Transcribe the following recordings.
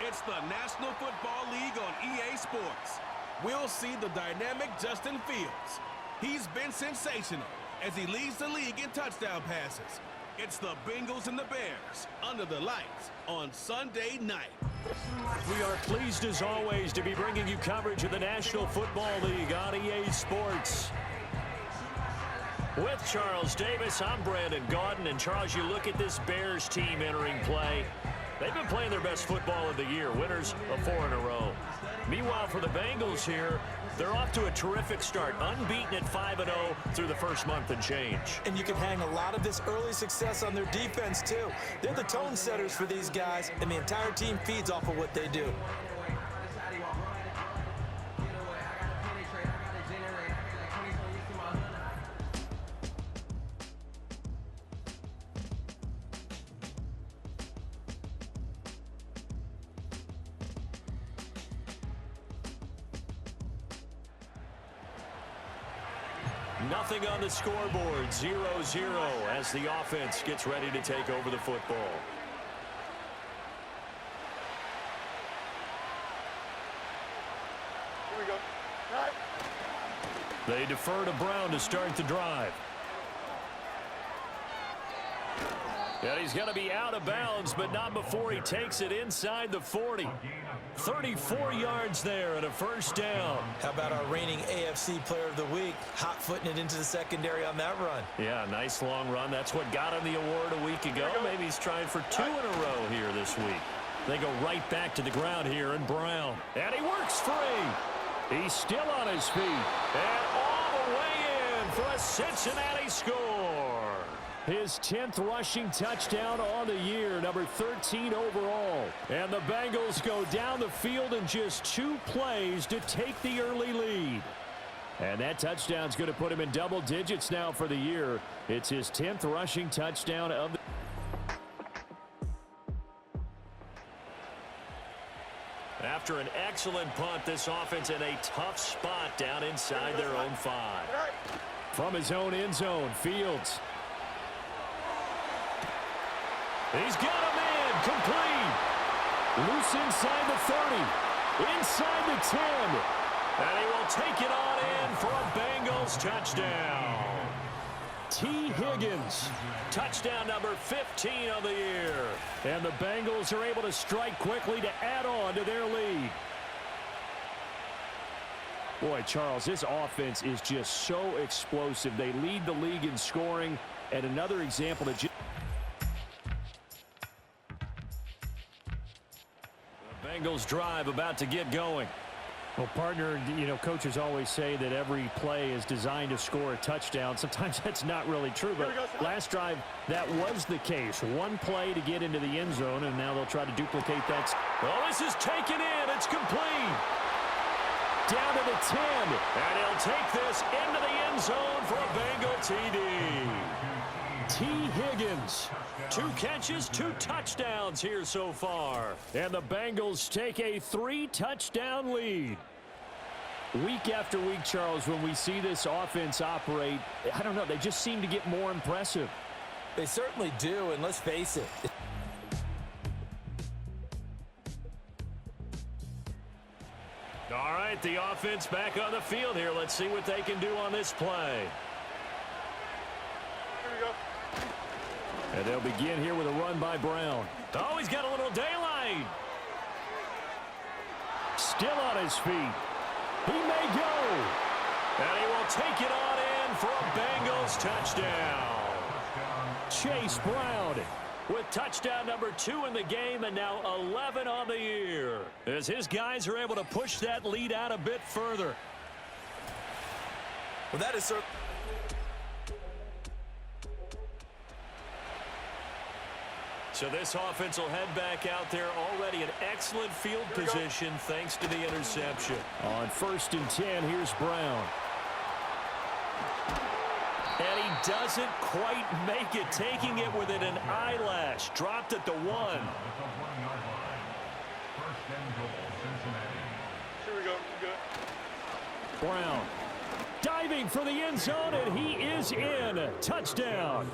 It's the National Football League on EA Sports. We'll see the dynamic Justin Fields. He's been sensational as he leads the league in touchdown passes. It's the Bengals and the Bears under the lights on Sunday night. We are pleased as always to be bringing you coverage of the National Football League on EA Sports. With Charles Davis, I'm Brandon Gaudin. And Charles, you look at this Bears team entering play. They've been playing their best football of the year, winners of 4 in a row. Meanwhile, for the Bengals here, they're off to a terrific start, unbeaten at 5-0 through the first month and change. And you can hang a lot of this early success on their defense, too. They're the tone setters for these guys, and the entire team feeds off of what they do. Nothing on the scoreboard, 0-0 as the offense gets ready to take over the football. Here we go. All right. They defer to Brown to start the drive. And he's going to be out of bounds, but not before he takes it inside the 40. 34 yards there and a first down. How about our reigning AFC Player of the Week, hot-footing it into the secondary on that run? Yeah, nice long run. That's what got him the award a week ago. Maybe he's trying for 2 in a row here this week. They go right back to the ground here, and Brown. And he works free. He's still on his feet. And all the way in for a Cincinnati score. His 10th rushing touchdown on the year, number 13 overall. And the Bengals go down the field in just 2 plays to take the early lead. And that touchdown's going to put him in double digits now for the year. It's his 10th rushing touchdown of the After an excellent punt, this offense in a tough spot down inside their own 5. From his own end zone, Fields. He's got him in, complete. Loose inside the 30, inside the 10. And he will take it on in for a Bengals touchdown. T. Higgins, touchdown number 15 of the year. And the Bengals are able to strike quickly to add on to their lead. Boy, Charles, this offense is just so explosive. They lead the league in scoring. And another example that Bengals drive about to get going. Well, partner, you know, coaches always say that every play is designed to score a touchdown. Sometimes that's not really true, but last drive, that was the case. One play to get into the end zone, and now they'll try to duplicate that. Well, this is taken in. It's complete. Down to the 10, and he'll take this into the end zone for a Bengal TD. T. Higgins, 2 catches, 2 touchdowns here so far. And the Bengals take a 3-touchdown lead. Week after week, Charles, when we see this offense operate, I don't know, they just seem to get more impressive. They certainly do, and let's face it. All right, the offense back on the field here. Let's see what they can do on this play. Here we go. And they'll begin here with a run by Brown. Oh, he's got a little daylight. Still on his feet. He may go. And he will take it on in for a Bengals touchdown. Chase Brown with touchdown number 2 in the game and now 11 on the year. As his guys are able to push that lead out a bit further. Well, that is certainly. So this offense will head back out there, already in excellent field position thanks to the interception. On 1st and 10, here's Brown. And he doesn't quite make it, taking it within an eyelash. Dropped at the 1. Here we go. Good. Brown diving for the end zone, and he is in. Touchdown.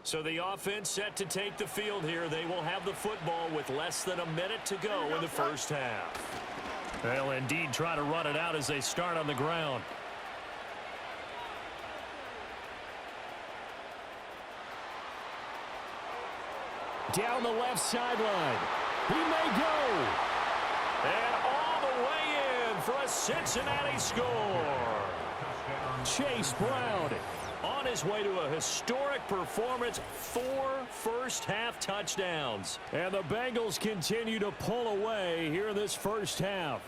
So the offense set to take the field here. They will have the football with less than a minute to go in the first half. They'll indeed try to run it out as they start on the ground. Down the left sideline. He may go. And all the way in for a Cincinnati score. Chase Brown on his way to a historic performance, 4 first-half touchdowns. And the Bengals continue to pull away here in this first half.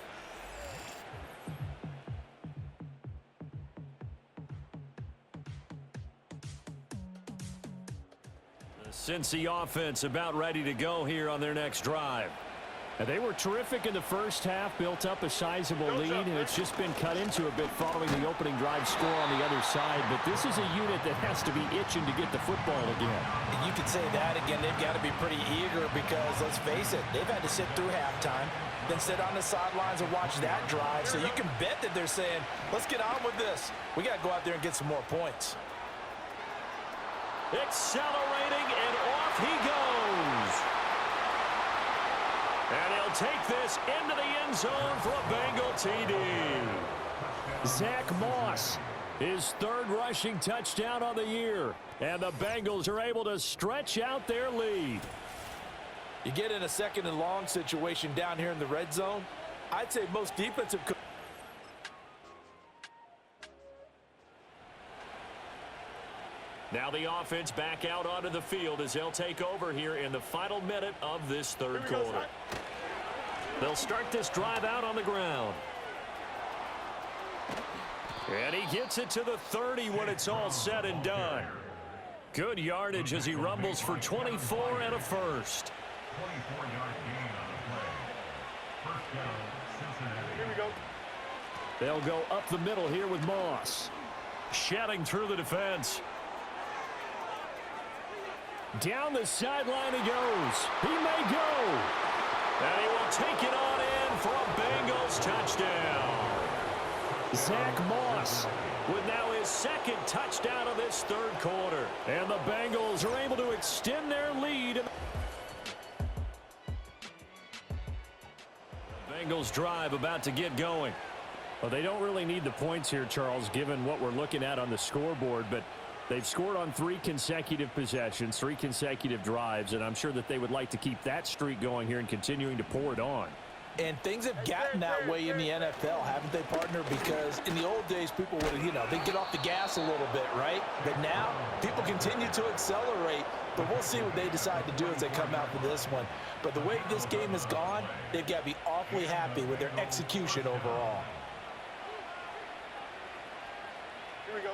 The Cincy offense about ready to go here on their next drive. And they were terrific in the first half, built up a sizable lead, and it's just been cut into a bit following the opening drive score on the other side. But this is a unit that has to be itching to get the football again. And you could say that again. They've got to be pretty eager because, let's face it, they've had to sit through halftime, then sit on the sidelines and watch that drive. So you can bet that they're saying, let's get on with this. We got to go out there and get some more points. Accelerating, and off he goes. And he'll take this into the end zone for a Bengal TD. Zach Moss, his third rushing touchdown on the year. And the Bengals are able to stretch out their lead. You get in a second and long situation down here in the red zone, I'd say most defensive. Now the offense back out onto the field as they'll take over here in the final minute of this third quarter. They'll start this drive out on the ground. And he gets it to the 30 when it's all said and done. Good yardage as he rumbles for 24 and a first. 24-yard gain on the play. First down, Cincinnati. Here we go. They'll go up the middle here with Moss. Shedding through the defense. Down the sideline he goes. He may go. And he will take it on in for a Bengals touchdown. Zach Moss with now his second touchdown of this third quarter. And the Bengals are able to extend their lead. The Bengals drive about to get going. Well, they don't really need the points here, Charles, given what we're looking at on the scoreboard, but they've scored on 3 consecutive possessions, 3 consecutive drives, and I'm sure that they would like to keep that streak going here and continuing to pour it on. And things have gotten that way in the NFL, haven't they, partner? Because in the old days, people would, they'd get off the gas a little bit, right? But now, people continue to accelerate. But we'll see what they decide to do as they come out for this one. But the way this game has gone, they've got to be awfully happy with their execution overall. Here we go.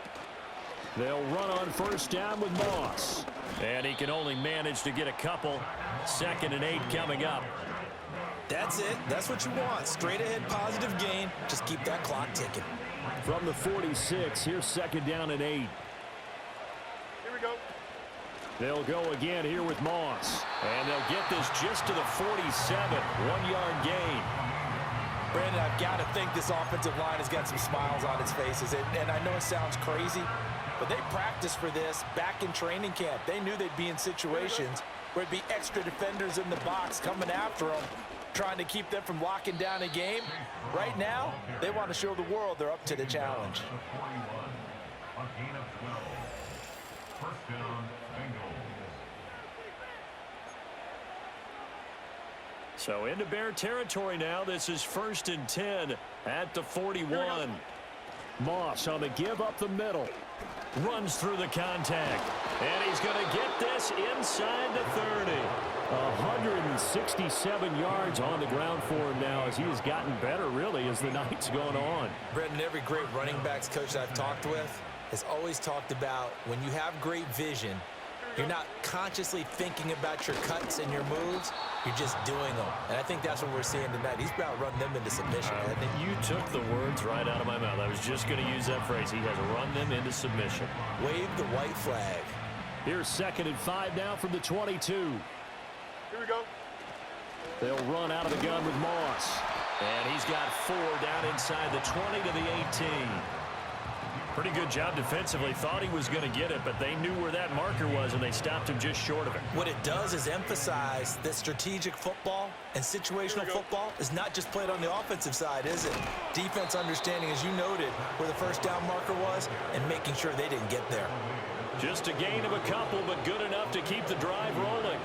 They'll run on first down with Moss. And he can only manage to get a couple. 2nd and 8 coming up. That's it. That's what you want. Straight ahead positive gain. Just keep that clock ticking. From the 46, here's 2nd down and 8. Here we go. They'll go again here with Moss. And they'll get this just to the 47. 1-yard gain. Brandon, I've got to think this offensive line has got some smiles on its faces. And I know it sounds crazy, but they practiced for this back in training camp. They knew they'd be in situations where it'd be extra defenders in the box coming after them, trying to keep them from locking down a game. Right now, they want to show the world they're up to the challenge. A gain of 12. First down, Bengals. So into Bear territory now. This is 1st and 10 at the 41. Moss on the give up the middle. Runs through the contact. And he's going to get this inside the 30. 167 yards on the ground for him now as he has gotten better, really, as the night's gone on. Brendan, every great running backs coach that I've talked with has always talked about when you have great vision, you're not consciously thinking about your cuts and your moves. You're just doing them. And I think that's what we're seeing tonight. He's about run them into submission. You took the words right out of my mouth. I was just going to use that phrase. He has run them into submission. Wave the white flag. Here's 2nd and 5 now from the 22. Here we go. They'll run out of the gun with Moss. And he's got 4 down inside the 20 to the 18. Pretty good job defensively. Thought he was going to get it, but they knew where that marker was, and they stopped him just short of it. What it does is emphasize that strategic football and situational football is not just played on the offensive side, is it? Defense understanding, as you noted, where the first down marker was and making sure they didn't get there. Just a gain of a couple, but good enough to keep the drive rolling.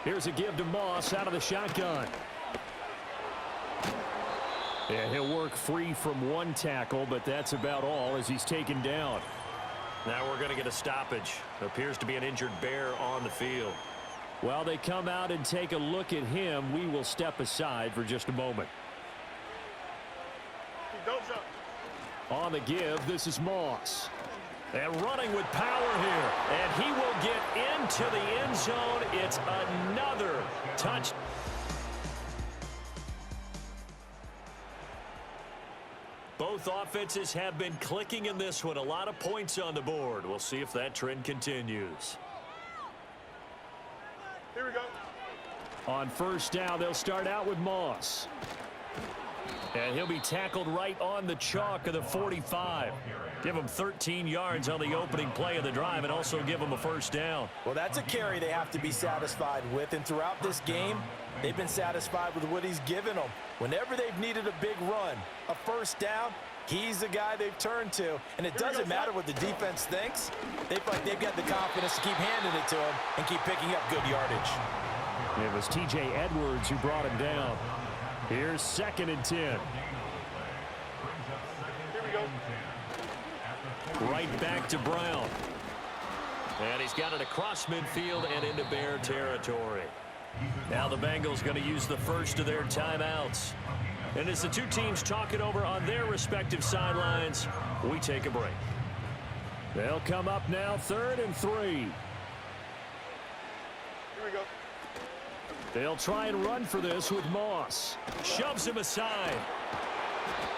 Here's a give to Moss out of the shotgun. Yeah, he'll work free from one tackle, but that's about all as he's taken down. Now we're going to get a stoppage. Appears to be an injured Bear on the field. While they come out and take a look at him, we will step aside for just a moment. On the give, this is Moss. And running with power here. And he will get into the end zone. It's another touch. Both offenses have been clicking in this one. A lot of points on the board. We'll see if that trend continues. Here we go. On first down, they'll start out with Moss. And he'll be tackled right on the chalk of the 45. Give him 13 yards on the opening play of the drive and also give him a first down. Well, that's a carry they have to be satisfied with. And throughout this game, they've been satisfied with what he's given them. Whenever they've needed a big run, a first down, he's the guy they've turned to. And it doesn't matter what the defense thinks. They feel like they've got the confidence to keep handing it to him and keep picking up good yardage. It was T.J. Edwards who brought him down. Here's 2nd and 10. Here we go. Right back to Brown. And he's got it across midfield and into Bear territory. Now the Bengals going to use the first of their timeouts. And as the two teams talk it over on their respective sidelines, we take a break. They'll come up now 3rd and 3. Here we go. They'll try and run for this with Moss. Shoves him aside.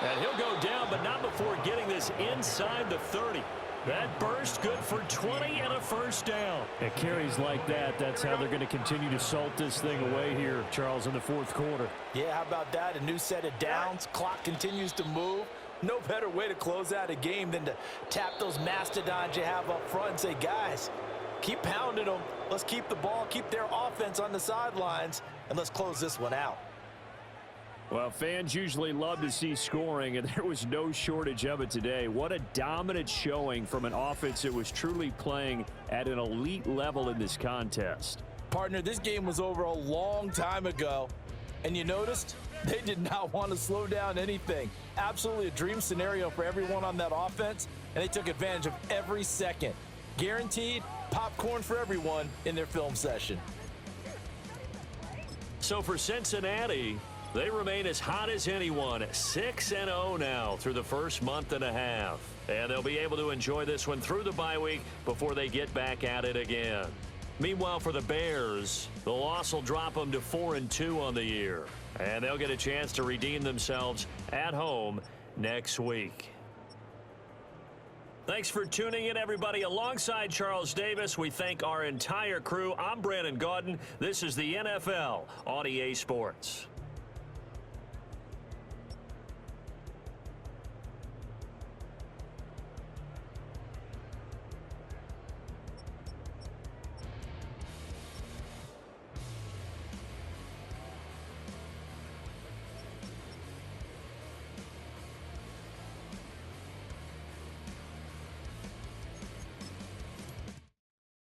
And he'll go down, but not before getting this inside the 30. That burst good for 20 and a first down. It carries like that. That's how they're going to continue to salt this thing away here, Charles, in the 4th quarter. Yeah, how about that? A new set of downs. Clock continues to move. No better way to close out a game than to tap those mastodons you have up front and say, guys, keep pounding them. Let's keep the ball, keep their offense on the sidelines, and let's close this one out. Well, fans usually love to see scoring, and there was no shortage of it today. What a dominant showing from an offense that was truly playing at an elite level in this contest. Partner, this game was over a long time ago, and you noticed they did not want to slow down anything. Absolutely a dream scenario for everyone on that offense, and they took advantage of every second. Guaranteed popcorn for everyone in their film session. So for Cincinnati, they remain as hot as anyone, 6-0 now through the first month and a half. And they'll be able to enjoy this one through the bye week before they get back at it again. Meanwhile, for the Bears, the loss will drop them to 4-2 on the year. And they'll get a chance to redeem themselves at home next week. Thanks for tuning in, everybody. Alongside Charles Davis, we thank our entire crew. I'm Brandon Gaudin. This is the NFL on EA Sports.